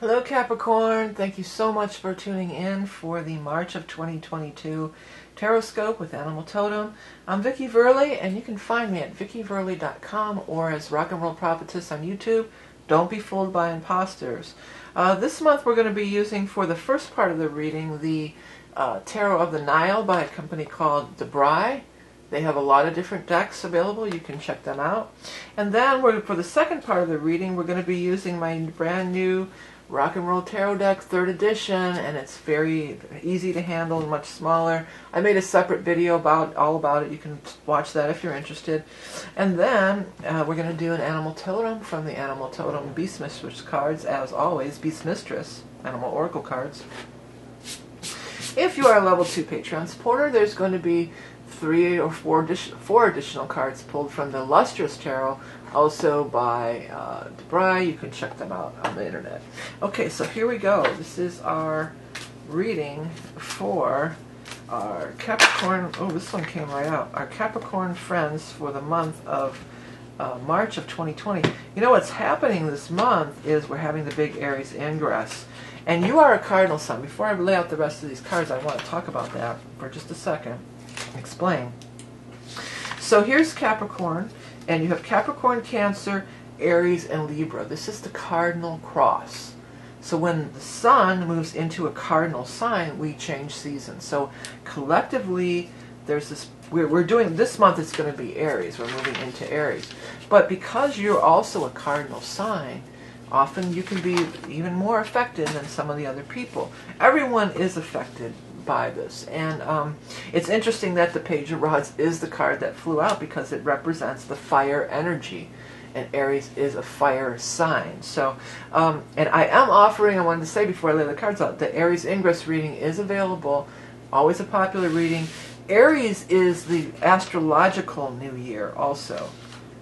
Hello Capricorn, thank you so much for tuning in for the March of 2022 Taroscope with Animal Totem. I'm vickieverlie, and you can find me at vickieverlie.com or as Rock and Roll Prophetess on YouTube. Don't be fooled by imposters. This month we're going to be using for the first part of the reading the Tarot of the Nile by a company called Debray. They have a lot of different decks available. You can check them out. And then for the second part of the reading, we're going to be using my brand new Rock and Roll Tarot deck, 3rd edition, and it's very easy to handle and much smaller. I made a separate video all about it. You can watch that if you're interested. And then we're going to do an Animal Totem from the Animal Totem Beast Mistress cards, as always, Beast Mistress, Animal Oracle cards. If you are a level 2 Patreon supporter, there's going to be 3 or 4 additional cards pulled from the Lustrous Tarot, also by Debray. You can check them out on the internet. Okay, so here we go. This is our reading for our Capricorn. Oh, this one came right out. Our Capricorn friends for the month of March of 2020. You know what's happening this month is we're having the big Aries Ingress. And you are a cardinal sign. Before I lay out the rest of these cards, I want to talk about that for just a second. Explain. So here's Capricorn, and you have Capricorn, Cancer, Aries, and Libra. This is the cardinal cross. So when the sun moves into a cardinal sign, we change seasons. So collectively, there's this. We're doing this month. It's going to be Aries. We're moving into Aries, but because you're also a cardinal sign, often you can be even more affected than some of the other people. Everyone is affected by this, and it's interesting that the Page of Rods is the card that flew out because it represents the fire energy, and Aries is a fire sign. So and I am offering, I wanted to say before I lay the cards out, the Aries Ingress reading is available. Always a popular reading. Aries is the astrological new year also.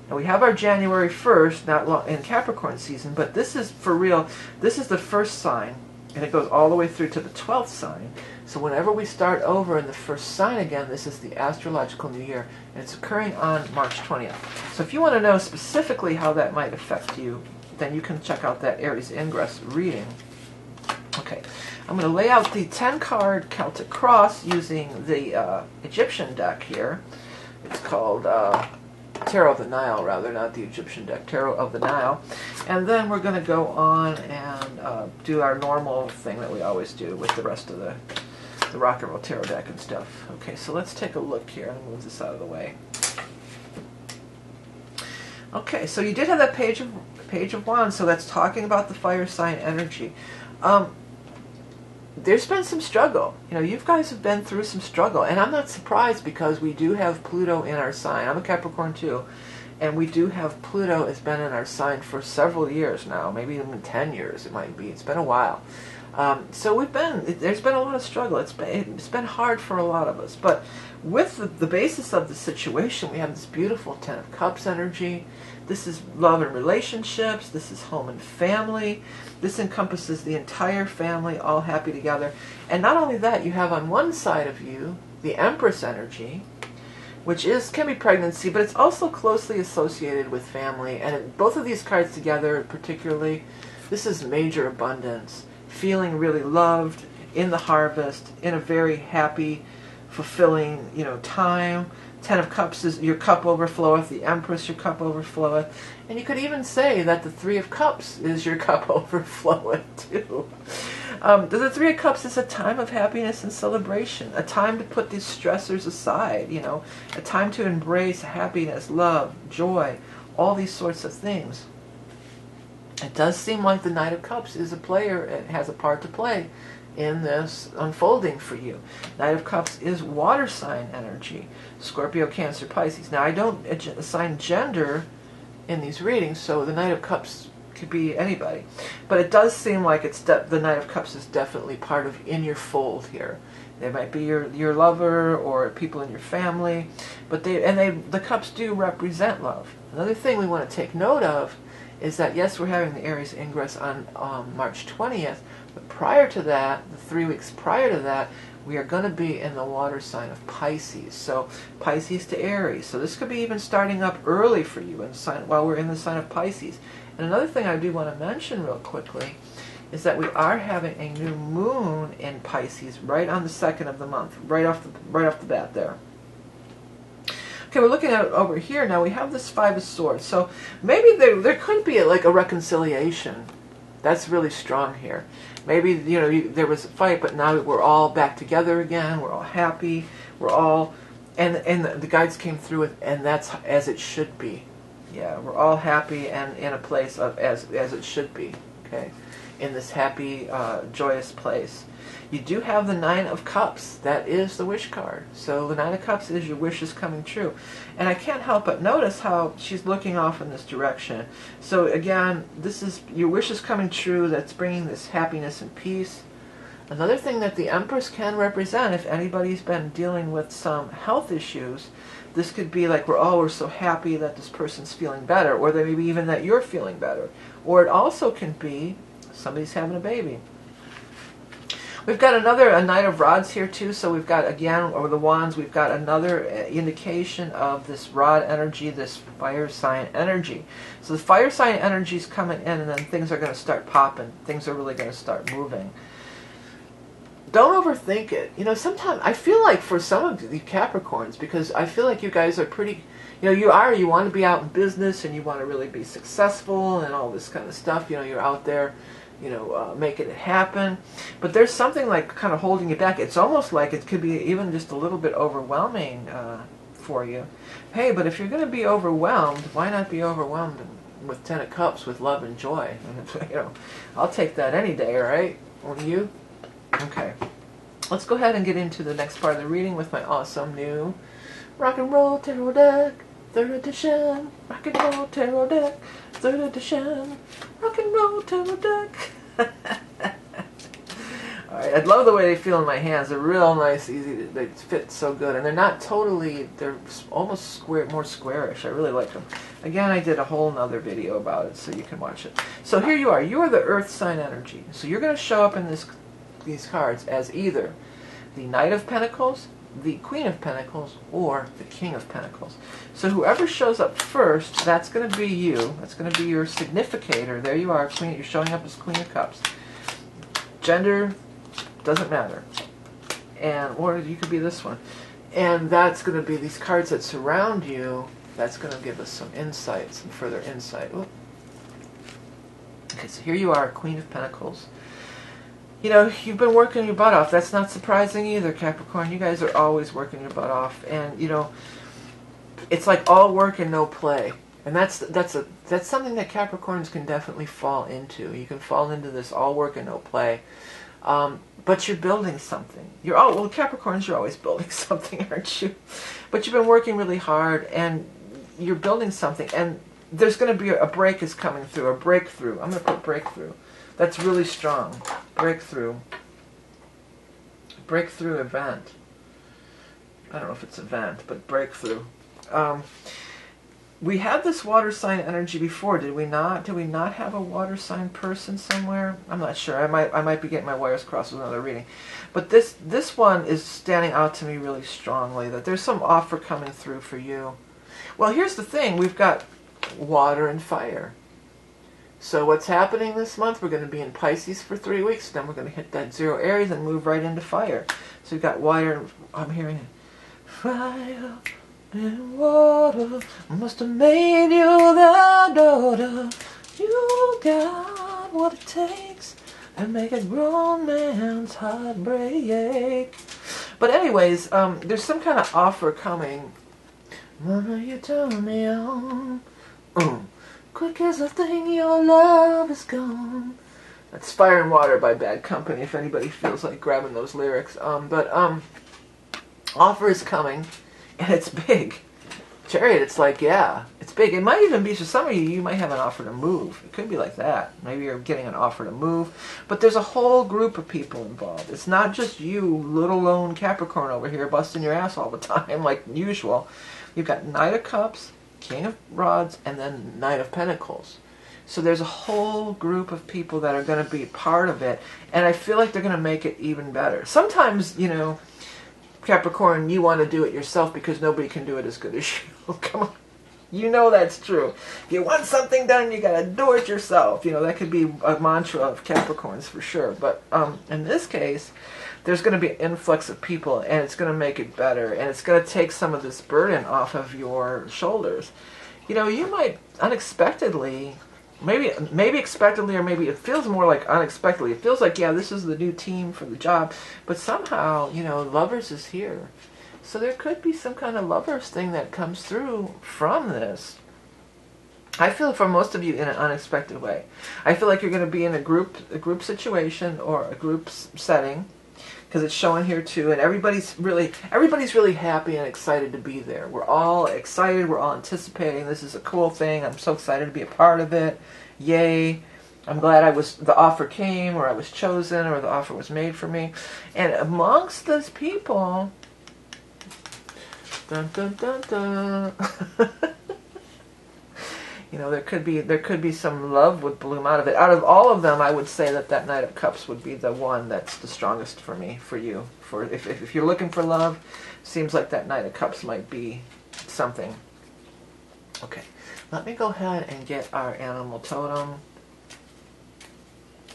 And we have our January 1st, not long, in Capricorn season, but this is for real. This is the first sign, and it goes all the way through to the 12th sign. So whenever we start over in the first sign again, this is the astrological new year, and it's occurring on March 20th. So if you want to know specifically how that might affect you, then you can check out that Aries Ingress reading. Okay, I'm going to lay out the 10-card Celtic Cross using the Egyptian deck here. It's called Tarot of the Nile, rather, not the Egyptian deck, Tarot of the Nile. And then we're going to go on and do our normal thing that we always do with the rest of the Rock and Roll Tarot deck and stuff. Okay, so let's take a look here. Let me move this out of the way. Okay, so you did have that Page of Wands, so that's talking about the fire sign energy. There's been some struggle. You know, you guys have been through some struggle, and I'm not surprised because we do have Pluto in our sign. I'm a Capricorn too, and we do have Pluto has been in our sign for several years now, maybe even 10 years it might be. It's been a while. So there's been a lot of struggle. It's been hard for a lot of us, but with the basis of the situation, we have this beautiful 10 of Cups energy. This is love and relationships. This is home and family. This encompasses the entire family, all happy together. And not only that, you have on one side of you the Empress energy, which can be pregnancy, but it's also closely associated with family. And both of these cards together, particularly, this is major abundance, feeling really loved in the harvest, in a very happy, fulfilling, time. 10 of Cups is your cup overfloweth, the Empress your cup overfloweth, and you could even say that the 3 of Cups is your cup overfloweth too. The 3 of Cups is a time of happiness and celebration, a time to put these stressors aside, a time to embrace happiness, love, joy, all these sorts of things. It does seem like the Knight of Cups is a player, it has a part to play in this unfolding for you. Knight of Cups is water sign energy, Scorpio, Cancer, Pisces. Now I don't assign gender in these readings, so the Knight of Cups could be anybody, but it does seem like the Knight of Cups is definitely part of in your fold here. They might be your lover or people in your family, but the Cups do represent love. Another thing we want to take note of is that yes, we're having the Aries Ingress on March 20th, but prior to that, the 3 weeks prior to that, we are going to be in the water sign of Pisces. So Pisces to Aries. So this could be even starting up early for you while we're in the sign of Pisces. And another thing I do want to mention real quickly is that we are having a new moon in Pisces right on the 2nd of the month, right off the bat there. Okay, we're looking at it over here now. We have this Five of Swords, so maybe there could be like a reconciliation. That's really strong here. Maybe, you know, there was a fight, but now we're all back together again. We're all happy. We're all, and the guides came through with, and that's as it should be. Yeah, we're all happy and in a place of as it should be. Okay, in this happy, joyous place. You do have the Nine of Cups. That is the wish card. So the Nine of Cups is your wishes coming true. And I can't help but notice how she's looking off in this direction. So again, this is your wishes coming true. That's bringing this happiness and peace. Another thing that the Empress can represent, if anybody's been dealing with some health issues, this could be like we're so happy that this person's feeling better, or maybe even that you're feeling better. Or it also can be somebody's having a baby. We've got a Knight of Rods here too, so we've got, again, over the Wands, we've got another indication of this rod energy, this fire sign energy. So the fire sign energy is coming in, and then things are going to start popping. Things are really going to start moving. Don't overthink it. You know, sometimes I feel like for some of the Capricorns, because I feel like you guys are pretty, you know, you want to be out in business and you want to really be successful and all this kind of stuff. You know, you're out there, you know, making it happen. But there's something like kind of holding you back. It's almost like it could be even just a little bit overwhelming for you. Hey, but if you're going to be overwhelmed, why not be overwhelmed with 10 of Cups with love and joy? You know, I'll take that any day, all right? Won't you? Okay. Let's go ahead and get into the next part of the reading with my awesome new Rock and Roll Tarot Deck, 3rd edition. Rock and Roll Tarot Deck, 3rd edition. Rock and Roll Tarot Deck. Alright, I love the way they feel in my hands. They're real nice, easy. They fit so good. And they're not totally, they're almost square, more squarish. I really like them. Again, I did a whole nother video about it, so you can watch it. So here you are. You are the Earth sign energy. So you're going to show up in these cards as either the Knight of Pentacles, the Queen of Pentacles, or the King of Pentacles. So whoever shows up first, that's going to be you. That's going to be your significator. There you are, Queen. You're showing up as Queen of Cups. Gender doesn't matter. And or you could be this one. And that's going to be these cards that surround you. That's going to give us some insight, some further insight. Oop. Okay, so here you are, Queen of Pentacles. You know, you've been working your butt off. That's not surprising either, Capricorn. You guys are always working your butt off. And, you know, it's like all work and no play. And that's something that Capricorns can definitely fall into. You can fall into this all work and no play. But you're building something. Well, Capricorns, you're always building something, aren't you? But you've been working really hard, and you're building something. And there's going to be a break is coming through, a breakthrough. I'm going to put breakthrough. That's really strong. Breakthrough. Breakthrough event. I don't know if it's event, but breakthrough. We had this water sign energy before, did we not? Did we not have a water sign person somewhere? I'm not sure. I might be getting my wires crossed with another reading. But this one is standing out to me really strongly, that there's some offer coming through for you. Well, here's the thing. We've got water and fire. So what's happening this month? We're going to be in Pisces for 3 weeks. Then we're going to hit that 0 Aries and move right into fire. So we've got water. I'm hearing it. Fire and water must have made you their daughter. You got what it takes and make a grown man's heart break. But anyways, there's some kind of offer coming. Mama, you turn me on. Quick as a thing, your love is gone. That's Fire and Water by Bad Company, if anybody feels like grabbing those lyrics. Offer is coming, and it's big. Chariot, it's like, yeah, it's big. It might even be, for some of you, you might have an offer to move. It could be like that. Maybe you're getting an offer to move. But there's a whole group of people involved. It's not just you, little lone Capricorn over here, busting your ass all the time, like usual. You've got Knight of Cups, King of Rods, and then Knight of Pentacles. So there's a whole group of people that are going to be part of it, and I feel like they're going to make it even better. Sometimes, you know, Capricorn, you want to do it yourself because nobody can do it as good as you. Come on. You know that's true. If you want something done, you gotta do it yourself. You know, that could be a mantra of Capricorns for sure. But in this case, there's going to be an influx of people, and it's going to make it better, and it's going to take some of this burden off of your shoulders. You know, you might unexpectedly, maybe expectedly, or maybe it feels more like unexpectedly. It feels like, yeah, this is the new team for the job, but somehow, you know, Lovers is here. So there could be some kind of Lovers thing that comes through from this. I feel for most of you in an unexpected way. I feel like you're going to be in a group situation or a group setting, because it's showing here too, and everybody's really happy and excited to be there. We're all excited. We're all anticipating. This is a cool thing. I'm so excited to be a part of it. Yay! I'm glad the offer came, or I was chosen, or the offer was made for me. And amongst those people, dun dun dun dun. You know, there could be some love would bloom out of it. Out of all of them, I would say that Knight of Cups would be the one that's the strongest for me, for you. For if you're looking for love, seems like that Knight of Cups might be something. Okay, let me go ahead and get our animal totem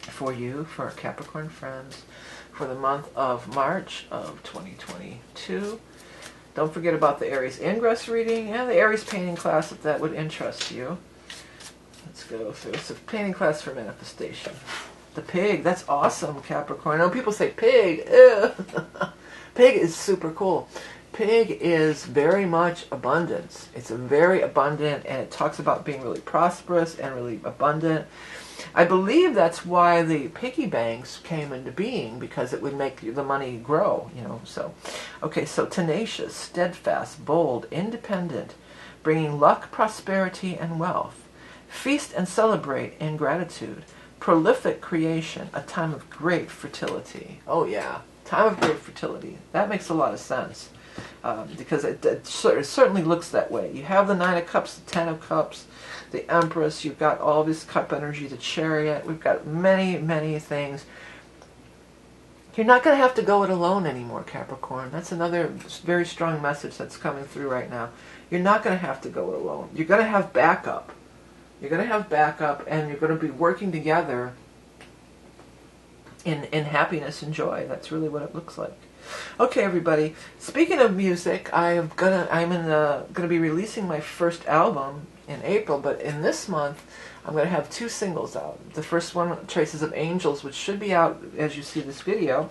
for you, for our Capricorn friends, for the month of March of 2022. Don't forget about the Aries Ingress reading and the Aries painting class if that would interest you. Let's go through. It's a painting class for manifestation. The pig, that's awesome, Capricorn. I know people say pig. Ew. Pig is super cool. Pig is very much abundance. It's a very abundant, and it talks about being really prosperous and really abundant. I believe that's why the piggy banks came into being, because it would make the money grow, you know. So, okay, so tenacious, steadfast, bold, independent, bringing luck, prosperity, and wealth. Feast and celebrate in gratitude. Prolific creation, a time of great fertility. Oh yeah, time of great fertility. That makes a lot of sense, because it certainly looks that way. You have the Nine of Cups, the Ten of Cups, the Empress, you've got all this cup energy, the Chariot, we've got many, many things. You're not going to have to go it alone anymore, Capricorn. That's another very strong message that's coming through right now. You're not going to have to go it alone. You're going to have backup. You're going to have backup, and you're going to be working together in happiness and joy. That's really what it looks like. Okay, everybody. Speaking of music, I'm gonna be releasing my first album in April, but in this month I'm going to have 2 singles out. The first one, Traces of Angels, which should be out as you see this video,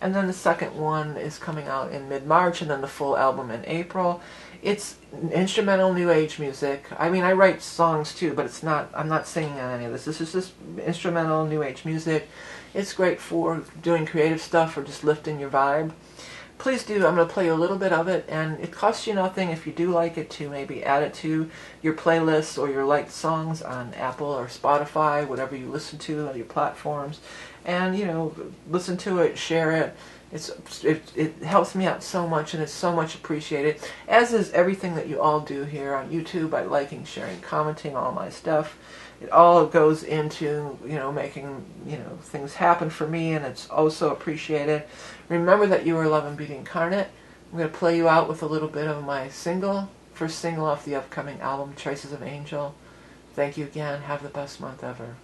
and then the second one is coming out in mid-March, and then the full album in April. It's instrumental new age music. I mean, I write songs too, but I'm not singing on any of this. This is just instrumental new age music. It's great for doing creative stuff or just lifting your vibe. Please do. I'm going to play you a little bit of it, and it costs you nothing if you do like it to maybe add it to your playlists or your liked songs on Apple or Spotify, whatever you listen to on your platforms. And, you know, listen to it, share it. It helps me out so much, and it's so much appreciated, as is everything that you all do here on YouTube by liking, sharing, commenting all my stuff. It all goes into, you know, making, you know, things happen for me, and it's also appreciated. Remember that you are love and beauty incarnate. I'm going to play you out with a little bit of my first single off the upcoming album, Traces of Angel. Thank you again. Have the best month ever.